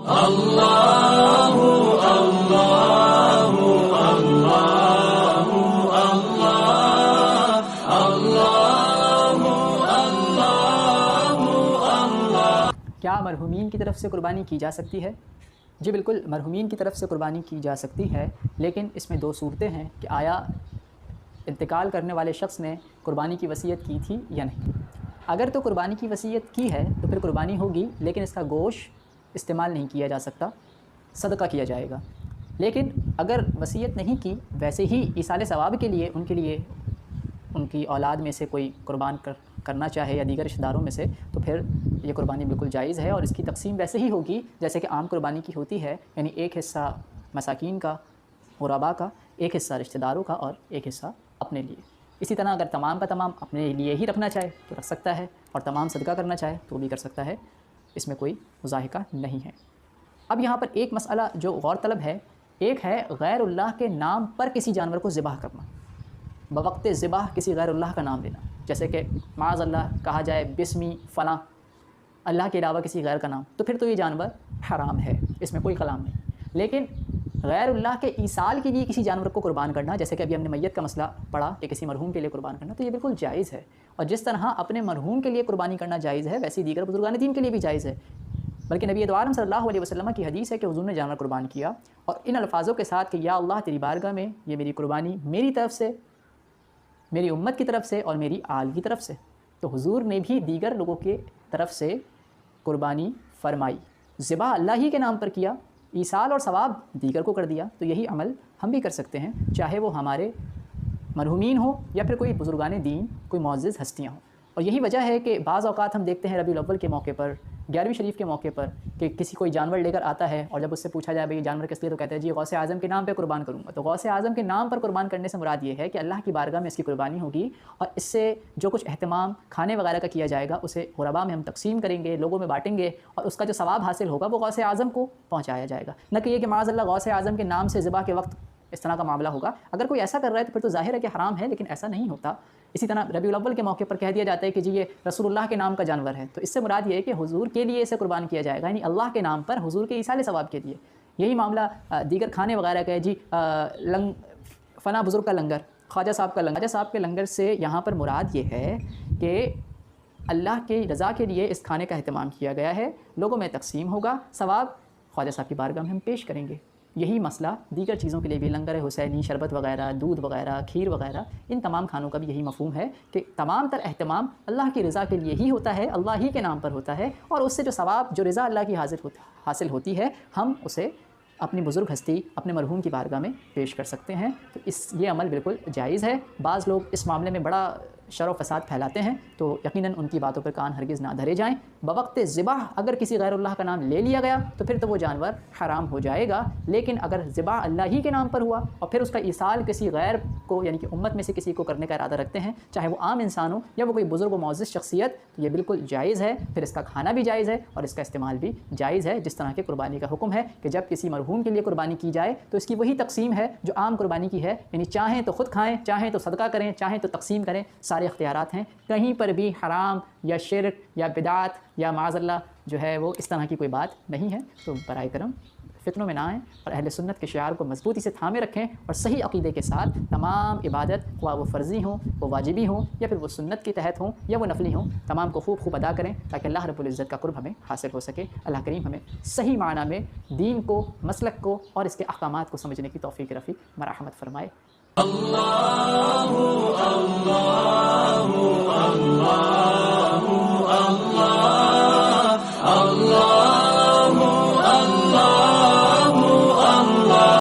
اللہ اللہ اللہ اللہ اللہ۔ کیا مرحومین کی طرف سے قربانی کی جا سکتی ہے؟ جی بالکل، مرحومین کی طرف سے قربانی کی جا سکتی ہے، لیکن اس میں دو صورتیں ہیں کہ آیا انتقال کرنے والے شخص نے قربانی کی وصیت کی تھی یا نہیں۔ اگر تو قربانی کی وصیت کی ہے تو پھر قربانی ہوگی، لیکن اس کا گوشت استعمال نہیں کیا جا سکتا، صدقہ کیا جائے گا۔ لیکن اگر وصیت نہیں کی، ویسے ہی ایصال ثواب کے لیے ان کی اولاد میں سے کوئی قربان کرنا چاہے یا دیگر رشتہ داروں میں سے، تو پھر یہ قربانی بالکل جائز ہے، اور اس کی تقسیم ویسے ہی ہوگی جیسے کہ عام قربانی کی ہوتی ہے، یعنی ایک حصہ مساکین کا، غرباء کا، ایک حصہ رشتہ داروں کا اور ایک حصہ اپنے لیے۔ اسی طرح اگر تمام کا تمام اپنے لیے ہی رکھنا چاہے تو رکھ سکتا ہے، اور تمام صدقہ کرنا چاہے تو بھی کر سکتا ہے، اس میں کوئی مضاحکہ نہیں ہے۔ اب یہاں پر ایک مسئلہ جو غور طلب ہے، ایک ہے غیر اللہ کے نام پر کسی جانور کو ذبح کرنا، بوقت ذبح کسی غیر اللہ کا نام لینا، جیسے کہ معاذ اللہ کہا جائے بسمی فلاں، اللہ کے علاوہ کسی غیر کا نام، تو پھر تو یہ جانور حرام ہے، اس میں کوئی کلام نہیں۔ لیکن غیر اللہ کے ایصال کے لیے کسی جانور کو قربان کرنا، جیسے کہ ابھی ہم نے میت کا مسئلہ پڑھا کہ کسی مرحوم کے لیے قربان کرنا، تو یہ بالکل جائز ہے، اور جس طرح اپنے مرحوم کے لیے قربانی کرنا جائز ہے، ویسے دیگر بزرگان دین کے لیے بھی جائز ہے۔ بلکہ نبی دو عالم صلی اللہ علیہ وسلم کی حدیث ہے کہ حضور نے جانور قربان کیا، اور ان الفاظوں کے ساتھ کہ یا اللہ تیری بارگاہ میں یہ میری قربانی میری طرف سے، میری امت کی طرف سے اور میری آل کی طرف سے، تو حضور نے بھی دیگر لوگوں کی طرف سے قربانی فرمائی، ذبح اللہ ہی کے نام پر کیا، ایصال اور ثواب دیگر کو کر دیا، تو یہی عمل ہم بھی کر سکتے ہیں، چاہے وہ ہمارے مرحومین ہوں یا پھر کوئی بزرگان دین، کوئی معزز ہستیاں ہوں۔ اور یہی وجہ ہے کہ بعض اوقات ہم دیکھتے ہیں ربیع الاول کے موقع پر، 11ویں شریف کے موقع پر، کہ کسی کوئی جانور لے کر آتا ہے، اور جب اس سے پوچھا جائے بھئی یہ جانور کس لیے، تو کہتا ہے جی غوث اعظم کے نام پہ قربان کروں گا۔ تو غوث اعظم کے نام پر قربان کرنے سے مراد یہ ہے کہ اللہ کی بارگاہ میں اس کی قربانی ہوگی، اور اس سے جو کچھ اہتمام کھانے وغیرہ کا کیا جائے گا اسے غرباء میں ہم تقسیم کریں گے، لوگوں میں بانٹیں گے، اور اس کا جو ثواب حاصل ہوگا وہ غوث اعظم کو پہنچایا جائے گا، نہ کہ یہ کہ معاذ اللہ غوث اعظم کے نام سے ذبح کے وقت اس طرح کا معاملہ ہوگا۔ اگر کوئی ایسا کر رہا ہے تو پھر تو ظاہر ہے کہ حرام ہے، لیکن ایسا نہیں ہوتا۔ اسی طرح ربیع الاول کے موقع پر کہہ دیا جاتا ہے کہ جی یہ رسول اللہ کے نام کا جانور ہے، تو اس سے مراد یہ ہے کہ حضور کے لیے اسے قربان کیا جائے گا، یعنی اللہ کے نام پر حضور کے ایصال ثواب کے لیے۔ یہی معاملہ دیگر کھانے وغیرہ کا ہے، جی فلاں بزرگ کا لنگر، خواجہ صاحب کا لنگر، خواجہ صاحب کے لنگر سے یہاں پر مراد یہ ہے کہ اللہ کی رضا کے لیے اس کھانے کا اہتمام کیا گیا ہے، لوگوں میں تقسیم ہوگا، ثواب خواجہ صاحب کی بارگاہ میں ہم پیش کریں گے۔ یہی مسئلہ دیگر چیزوں کے لیے بھی، لنگر حسینی، شربت وغیرہ، دودھ وغیرہ، کھیر وغیرہ، ان تمام کھانوں کا بھی یہی مفہوم ہے کہ تمام تر اہتمام اللہ کی رضا کے لیے ہی ہوتا ہے، اللہ ہی کے نام پر ہوتا ہے، اور اس سے جو ثواب، جو رضا اللہ کی حاصل ہوتی ہے، ہم اسے اپنی بزرگ ہستی، اپنے مرحوم کی بارگاہ میں پیش کر سکتے ہیں۔ تو یہ عمل بالکل جائز ہے۔ بعض لوگ اس معاملے میں بڑا شر و فساد پھیلاتے ہیں، تو یقیناً ان کی باتوں پر کان ہرگز نہ دھرے جائیں۔ بوقت ذبح اگر کسی غیر اللہ کا نام لے لیا گیا تو پھر تو وہ جانور حرام ہو جائے گا، لیکن اگر ذبح اللہ ہی کے نام پر ہوا اور پھر اس کا ایصال کسی غیر کو، یعنی کہ امت میں سے کسی کو کرنے کا ارادہ رکھتے ہیں، چاہے وہ عام انسان ہو یا وہ کوئی بزرگ و معزز شخصیت، تو یہ بالکل جائز ہے۔ پھر اس کا کھانا بھی جائز ہے اور اس کا استعمال بھی جائز ہے، جس طرح کہ قربانی کا حکم ہے کہ جب کسی مرحوم کے لیے قربانی کی جائے تو اس کی وہی تقسیم ہے جو عام قربانی کی ہے، یعنی چاہیں تو خود کھائیں، چاہیں تو صدقہ کریں، چاہیں تو تقسیم کریں، سارے اختیارات ہیں۔ کہیں پر بھی حرام یا شرک یا بدعت یا معاذ اللہ جو ہے وہ اس طرح کی کوئی بات نہیں ہے۔ تو برائے کرم فتنوں میں نہ آئیں اور اہل سنت کے شعار کو مضبوطی سے تھامے رکھیں، اور صحیح عقیدے کے ساتھ تمام عبادت، خواہ وہ فرضی ہوں، وہ واجبی ہوں، یا پھر وہ سنت کے تحت ہوں یا وہ نفلی ہوں، تمام کو خوب ادا کریں تاکہ اللہ رب العزت کا قرب ہمیں حاصل ہو سکے۔ اللہ کریم ہمیں صحیح معنی میں دین کو، مسلک کو اور اس کے احکامات کو سمجھنے کی توفیق رفیق مرحمت فرمائے۔ اللہ اللہ اللہ اللہ اللہ